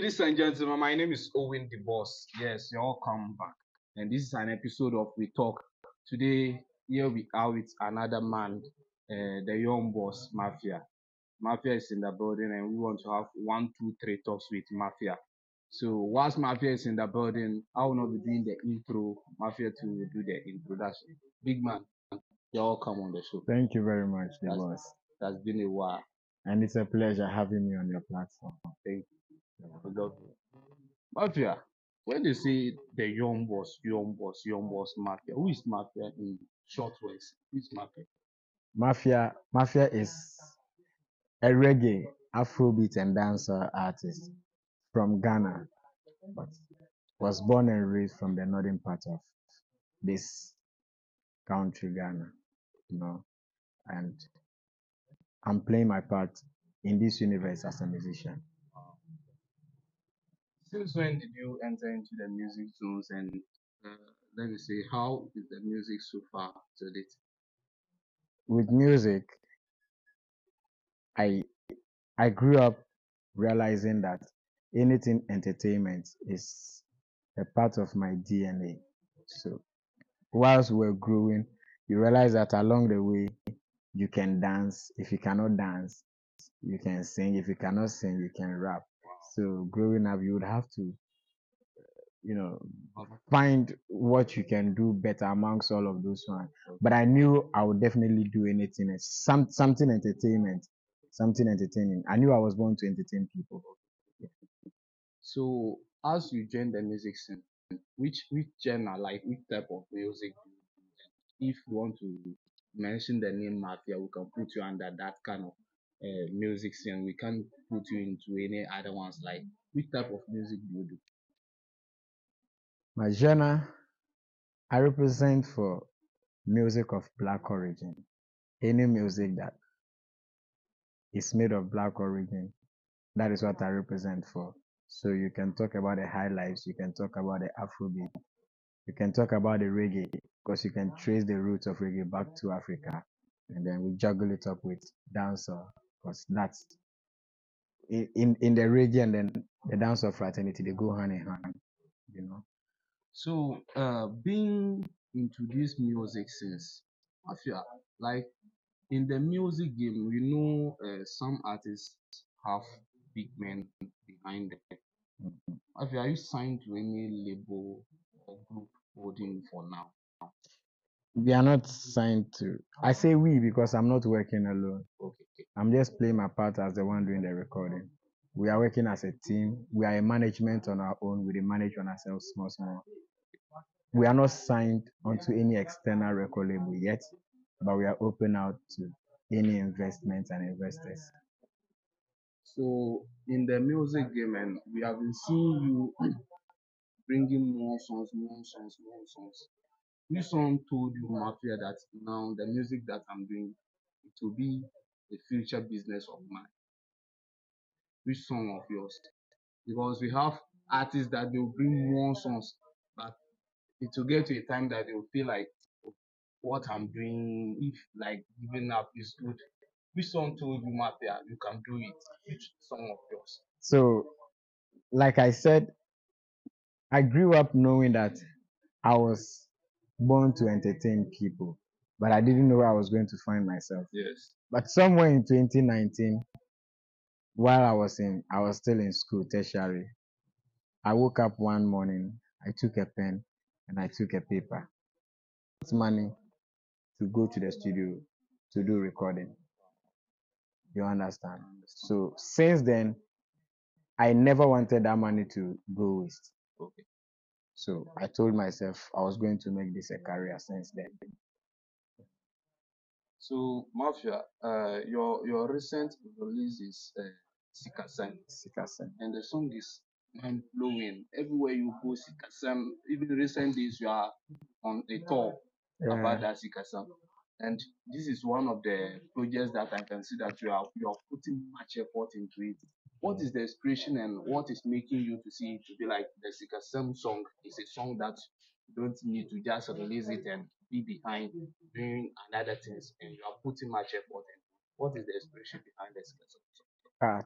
Ladies and gentlemen, my name is Owen the Boss. Yes, you're all come back. And this is an episode of We Talk. Today, here we are with another man, the young boss, Mafia. Mafia is in the building and we want to have one, two, three talks with Mafia. So, whilst Mafia is in the building, I will not be doing the intro. Mafia to do the introduction. Big man, you're all come on the show. Thank you very much, the That's, boss. that's been a while. And it's a pleasure having me on your platform. Thank you. Mafia, when they say the young boss, mafia, who is mafia in short words? Who is mafia? Mafia is a reggae, Afrobeat, and dancer artist from Ghana, but was born and raised from the northern part of this country, Ghana. You know, and I'm playing my part in this universe as a musician. Since when did you enter into the music zones and uh, let me say, how is the music so far to date? With music, I I grew up realizing that anything entertainment is a part of my DNA. So whilst we're growing, you realize that along the way you can dance. If you cannot dance, you can sing. If you cannot sing, you can rap. So growing up, you would have to, you know, find what you can do better amongst all of those ones. But I knew I would definitely do anything, something entertainment, something entertaining. I knew I was born to entertain people. So as you join the music scene, which genre, like which type of music do you do? If you want to mention the name Mafia, we can put you under that kind of music scene. We can't put you into any other ones. Like which type of music do you do? My genre, I represent for music of black origin. Any music that is made of black origin, that is what I represent for. So you can talk about the high lives, you can talk about the Afrobeat, you can talk about the reggae, because you can trace the roots of reggae back to Africa, and then we juggle it up with dancehall, because that's in the reggae and then the dancehall fraternity, they go hand in hand, you know. So being into this music since Mafia, like in the music game, we know some artists have big men behind them. Mafia, are you signed to any label or group holding for now? We are not signed to. I say we because I'm not working alone. Okay. I'm just playing my part as the one doing the recording. We are working as a team. We are a management on our own. We manage on ourselves small, small. We are not signed onto any external record label yet, but we are open out to any investments and investors. So in the music game, and we have been seeing you bringing more songs. Which song told you, Mafia, that now the music that I'm doing, it will be the future business of mine? Which song of yours? Because we have artists that they'll bring more songs, but it will get to a time that they'll feel like what I'm doing, if like giving up is good. Which song told you, Mafia, you can do it? Which song of yours? So, like I said, I grew up knowing that I was born to entertain people, but I didn't know where I was going to find myself. Yes. But somewhere in 2019, while I was still in school, tertiary, I woke up one morning, I took a pen and I took a paper. It's money to go to the studio to do recording. You understand? So since then, I never wanted that money to go waste. Okay. So I told myself I was going to make this a career since then. So, Mafia, your recent release is Sikasem, Sikasen. and the song is mind blowing. Everywhere you go, Sikasem. Even recent days, you are on a tour about Yeah. that Sikasem, and this is one of the projects that I can see that you are putting much effort into it. What is the inspiration and what is making you to see it to be like the Sikasem song is a song that you don't need to just release it and be behind doing another things, and you are putting much effort in? What is the inspiration behind the Sikasem song?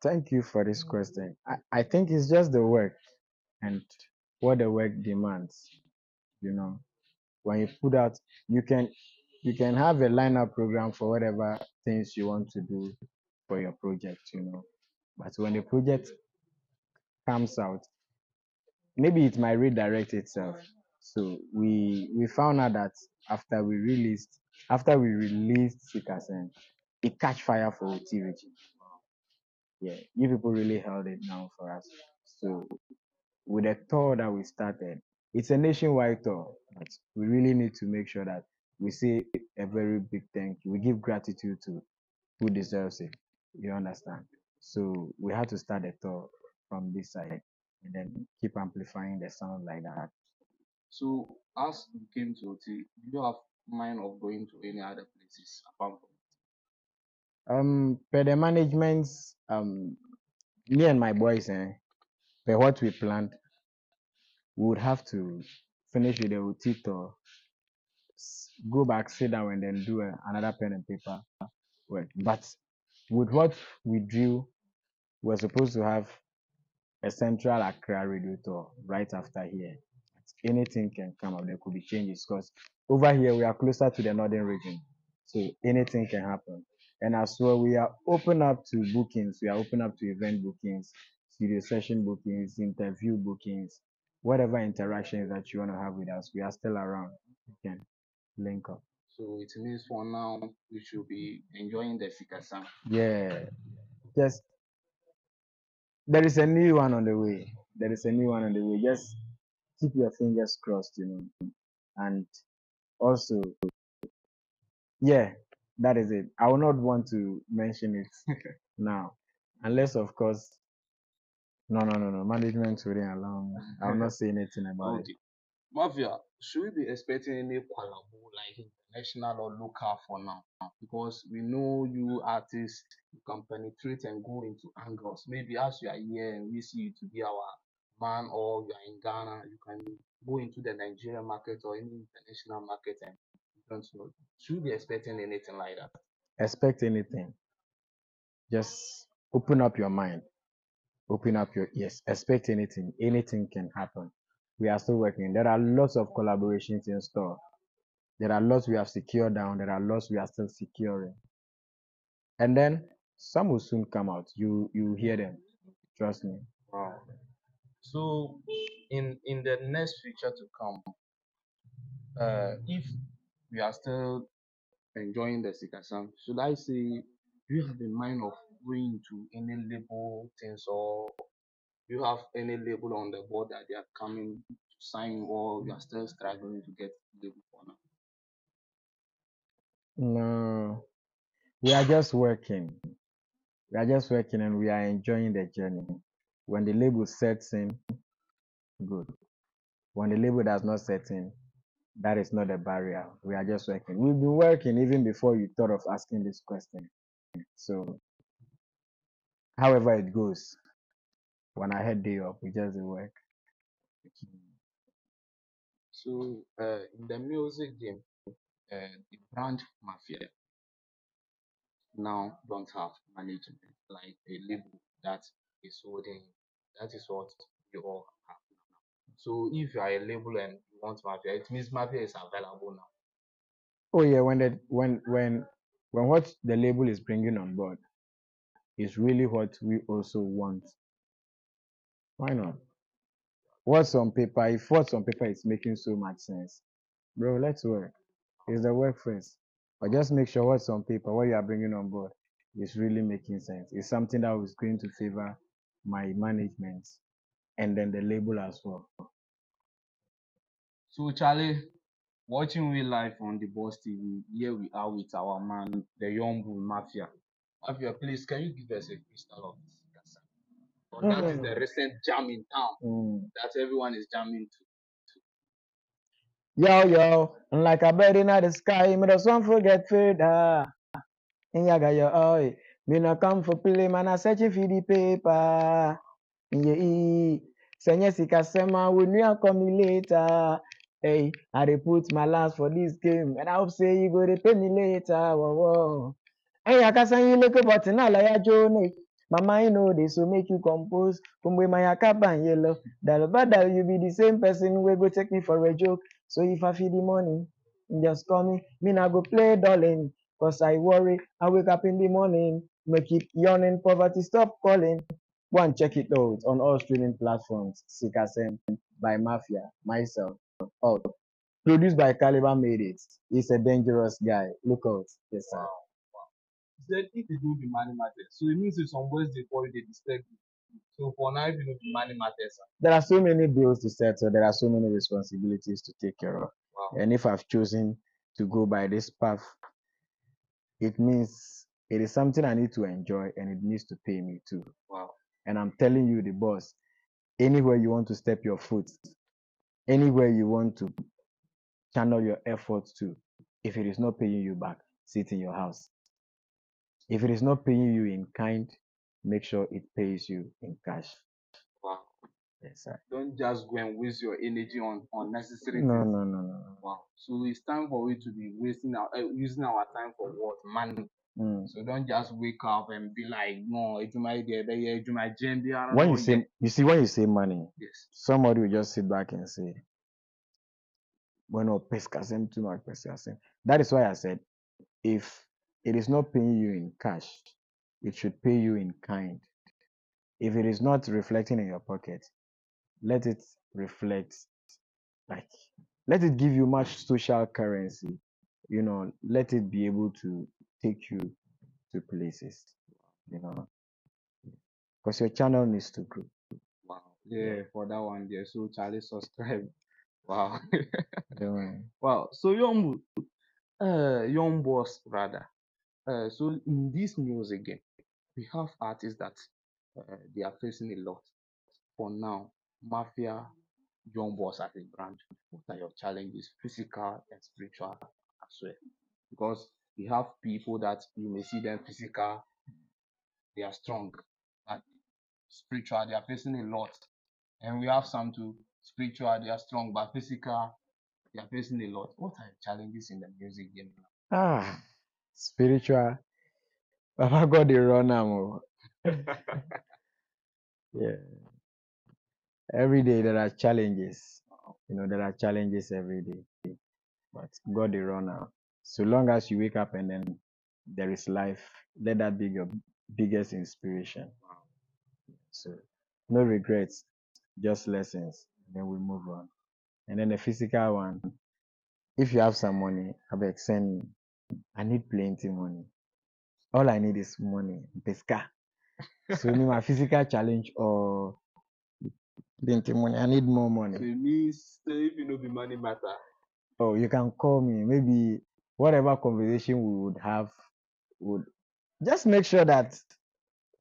Thank you for this question. I think it's just the work and what the work demands. You know, when you put out, you can you can have a lineup program for whatever things you want to do for your project. But when the project comes out, maybe it might redirect itself. So we found out that after we released Sikasen, it catch fire for OTVG. Yeah, you people really held it down for us. So with the tour that we started, it's a nationwide tour, but we really need to make sure that we say a very big thank you. We give gratitude to who deserves it. You understand? So we had to start the tour from this side and then keep amplifying the sound like that. So as you came to OT, do you have mind of going to any other places apart from? Per the management's me and my boys, per what we planned, we would have to finish with the OT tour, go back, sit down, and then do another pen and paper work. But with what we drew, we're supposed to have a central Accra radio tour right after here. Anything can come up. There could be changes because over here we are closer to the northern region, so anything can happen. And as well, we are open up to bookings. We are open up to event bookings, studio session bookings, interview bookings, whatever interactions that you want to have with us. We are still around. You can link up. So it means for now we should be enjoying the Sikasa. Yeah, just there is a new one on the way. There is a new one on the way. Just keep your fingers crossed. And also, yeah, that is it. I will not want to mention it now, unless, of course, no, no, no, no. Management wouldn't allow me. I will not say anything about it. Okay. Mafia, should we be expecting any collabo like international or local for now? Because we know you artists, you can penetrate and go into angles. Maybe as you are here and we see you to be our man, or you are in Ghana, you can go into the Nigerian market or any international market and you don't know. Should we be expecting anything like that? Expect anything. Just open up your mind, open up your ears. Expect anything. Anything can happen. We are still working. There are lots of collaborations in store. There are lots we have secured down. There are lots we are still securing. And then some will soon come out. You hear them. Trust me. Wow. So in the next future to come, if we are still enjoying the Sikasam, should I say, do you have in mind of going to any label things, or do you have any label on the board that they are coming to sign, or you are still struggling to get label for now? No, we are just working. We are just working and we are enjoying the journey. When the label sets in, good. When the label does not set in, that is not a barrier. We are just working. We've been working even before you thought of asking this question. So, however it goes, when I head day up, we just do work. So in the music game, the brand Mafia now don't have management like a label that is holding. That is what you all have. So if you are a label and you want Mafia, it means Mafia is available now. Oh yeah, when what the label is bringing on board is really what we also want. Why not? What's on paper? If what's on paper is making so much sense, bro, let's work. It's the work first. But just make sure what's on paper, what you are bringing on board, is really making sense. It's something that was going to favor my management and then the label as well. So Charlie, watching we live on the Boss TV, here we are with our man, the Young Bull Mafia. Mafia, please, can you give us a crystal of this Gasa? Or that is the Mm, recent jam in town mm. that everyone is jamming to. Yo, yo, like a bird in the sky, me just want forget further. In yaga yo, oi, me no come for play, man, I searching for the paper. Yeah, Senye Sikasema, we knew coming later. Hey, I dey put my last for this game, and I hope say you go to pay me later. Whoa, whoa. Hey, I can send you look about na la ya Johnny. My mind know this so make you compose. From where my akaban yellow. Dalbada, you be the same person we go take me for a joke. So if I feel the money, just call me. Me now go play darling. Cause I worry. I wake up in the morning. Make it yawning. Poverty stop calling. Go and check it out on all streaming platforms. Sikasem by Mafia, myself. All produced by Caliber made it. He's a dangerous guy. Look out. Yes, sir. Said if you do the money matters, so it means if some boys they call you, they disturb you. So for now, if you know the money matters, There are so many bills to settle. There are so many responsibilities to take care of. wow, And if I've chosen to go by this path, it means it is something I need to enjoy and it needs to pay me too. wow, And I'm telling you, the boss, anywhere you want to step your foot, anywhere you want to channel your efforts to, if it is not paying you back, sit in your house. If it is not paying you in kind, make sure it pays you in cash. wow. Yes, sir. Don't just go and waste your energy on unnecessary No, things. no, no, no, no. Wow. So it's time for we to be wasting our using our time for what? Money. Mm. So don't just wake up and be like, no, it might be it might be I don't When know. you say, you see, when you say money, Yes. somebody will just sit back and say, bueno, pescasem too much pescasem. That is why I said, if it is not paying you in cash, it should pay you in kind. If it is not reflecting in your pocket, let it reflect, like, let it give you much social currency. Let it be able to take you to places, you know, because your channel needs to grow. Wow. Yeah. Yeah, for that one there. So Charlie subscribe. Wow. Don't worry. Wow. So young boss rather. So in this music game, we have artists that they are facing a lot. For now, Mafia Young Boss as a brand, what are your challenges, physical and spiritual as well? Because we have people that you may see them physical, they are strong, but spiritual, they are facing a lot. And we have some too spiritual, they are strong, but physical, they are facing a lot. What are the challenges in the music game Ah, spiritual. Baba God the run am o. Yeah. Every day there are challenges. There are challenges every day. But God the run am. So long as you wake up and then there is life, let that be your biggest inspiration. So no regrets, just lessons. Then we move on. And then the physical one, if you have some money, I beg send me. I need plenty money. All I need is money. Pesca. So me my physical challenge or plenty money. I need more money. So it means if you know the money matter. Oh, you can call me. Maybe whatever conversation we would have would just make sure that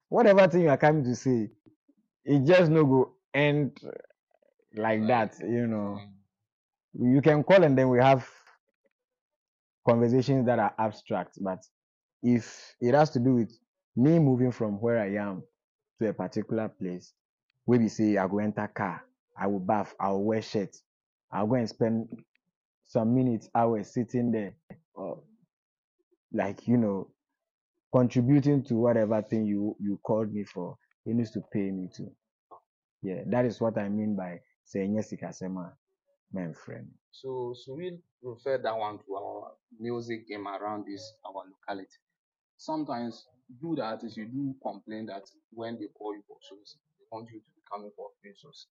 whatever thing you are coming to say, it just no go end like that. You can call and then we have conversations that are abstract. But if it has to do with me moving from where I am to a particular place, where we say I go enter car, I will bath, I will wear shirt, I'll go and spend some minutes, hours sitting there, or like contributing to whatever thing you called me for. It needs to pay me too. Yeah, that is what I mean by saying yes, Ikasema, my friend. So we refer that one to our music game around this our locality. Sometimes you the artist you do complain that when they call you for shows, they want you to be coming for free shows.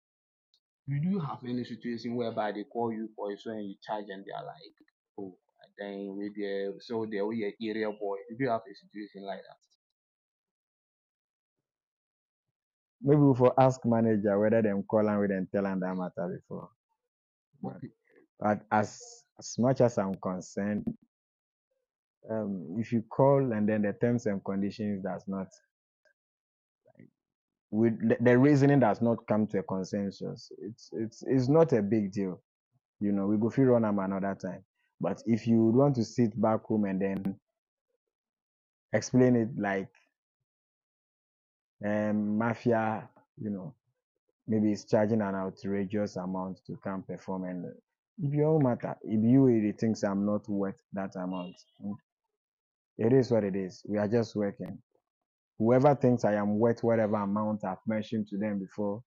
You do have any situation whereby they call you for a show and you charge and they are like, oh, then we there so they we a area boy. Did you have a situation like that? Maybe we for ask manager whether them call and we then tell them that matter before. But, Okay. but as much as I'm concerned, if you call and then the terms and conditions does not with the reasoning does not come to a consensus, it's not a big deal. We go feel run am another time. But if you want to sit back home and then explain it like mafia, maybe it's charging an outrageous amount to come perform, and if your own matter, if you really thinks I'm not worth that amount, it is what it is. We are just working. whoever thinks I am worth whatever amount I've mentioned to them before,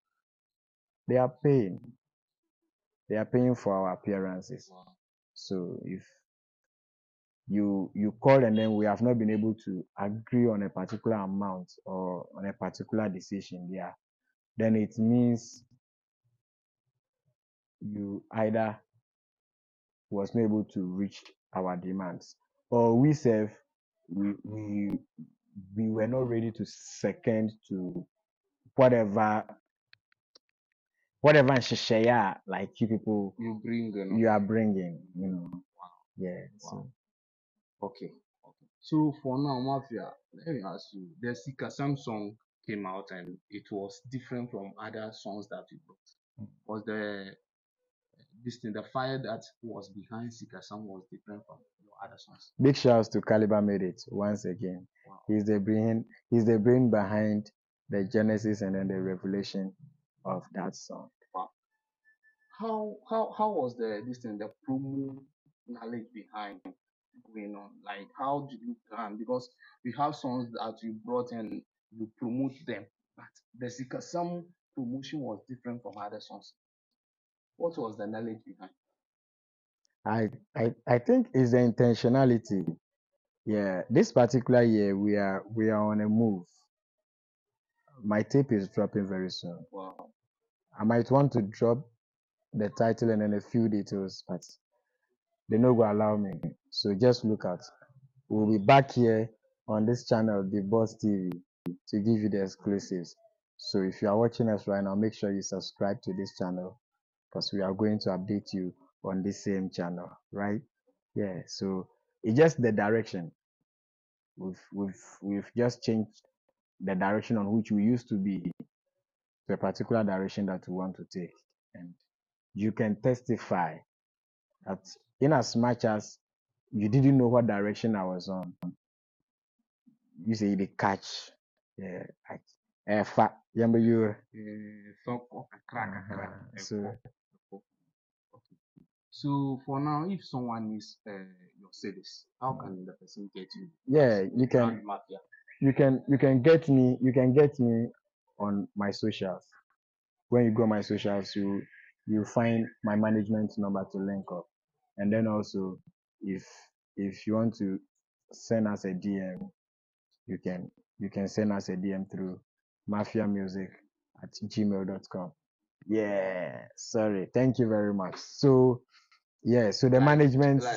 they are paying. They are paying for our appearances. Wow. So if you call and then we have not been able to agree on a particular amount or on a particular decision, yeah, then it means you either was not able to reach our demands, or we self we we we were not ready to second to whatever nhyehyɛ like you people You bring, you are bringing, yeah. wow. So Okay. Okay. So for now, Mafia, let me ask you, the Sika Sam song came out and it was different from other songs that you brought. Was the fire that was behind Sika Sam was different from your other songs? big shouts to Caliber made it once again. Wow. He's the brain behind the genesis and then the revelation of that song. Wow. How was the promo knowledge behind going on? Like how did you plan? Because we have songs that you brought and you promote them, but the Sika Sam promotion was different from other songs. What was the knowledge behind? I think it's the intentionality. Yeah, this particular year we are on a move. My tape is dropping very soon. Wow. I might want to drop the title and then a few details, but they no go allow me. So just look out. We'll be back here on this channel, The Boss TV, to give you the exclusives. So if you are watching us right now, make sure you subscribe to this channel because we are going to update you on this same channel, right? Yeah. So it's just the direction. We've just changed the direction on which we used to be to a particular direction that we want to take, and you can testify that in as much as you didn't know what direction I was on, you say the catch. Yeah, fat. Remember you. So Okay. So for now, if someone needs your service, how can the person get you yeah, as the brand Mafia? you can get me on my socials. When you go on my socials, you find my management number to link up, and then also if you want to send us a DM, you can send us a DM through maphyamusic@gmail.com. Yeah, sorry. Thank you very much. So yeah, so the Like, management like,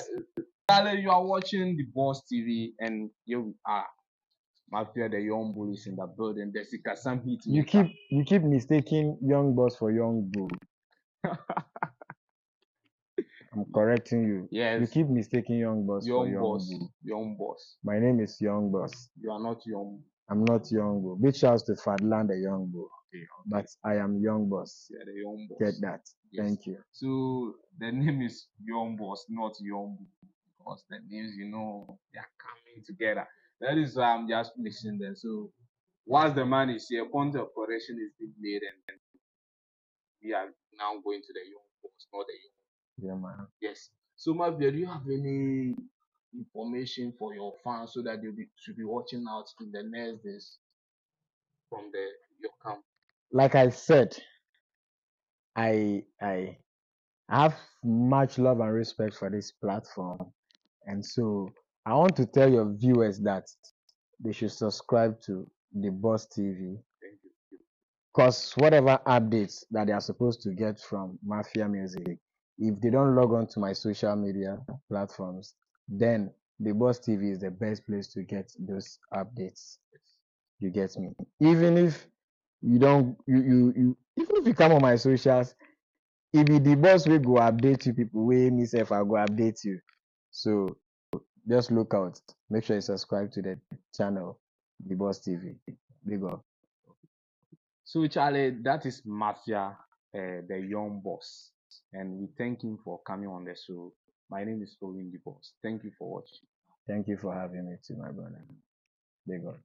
Charlie, you are watching the Boss TV, and here we are, Mafia, the young bullies in the building. The Sika Sam beat maker. you keep mistaking young boss for young bull. I'm correcting you. You Yes, keep mistaking young boss for young young boss, bull. young boss. My name is Young Boss. You are not young. I'm not Young Bull. Big shouts to Fadland, the Young Bull. Okay, But okay. I am Young Boss. You are the young boss. Get that? Yes. Thank you. So the name is Young Boss, not Young Bull, because the names, they are coming together. That is why I'm just mixing them. So once the man is here, point of correction is being made, and we are now going to the Young Boss, not the Young. Yeah, man. Yes. So, Mabia, do you have any information for your fans so that should be watching out in the next days from your camp? Like I said, I have much love and respect for this platform. And so I want to tell your viewers that they should subscribe to the Boss TV. Thank you. Because whatever updates that they are supposed to get from Mafia Music, if they don't log on to my social media platforms, then the Boss TV is the best place to get those updates. You get me? Even if you don't, even if you come on my socials, if be the boss will go update you, people way myself I go update you. So just look out. Make sure you subscribe to the channel, the Boss TV. Big up. So, Charlie, that is Mafia, the young boss. And we thank him for coming on the show. My name is Owen the Boss. Thank you for watching. Thank you for having me too, my brother. Big up.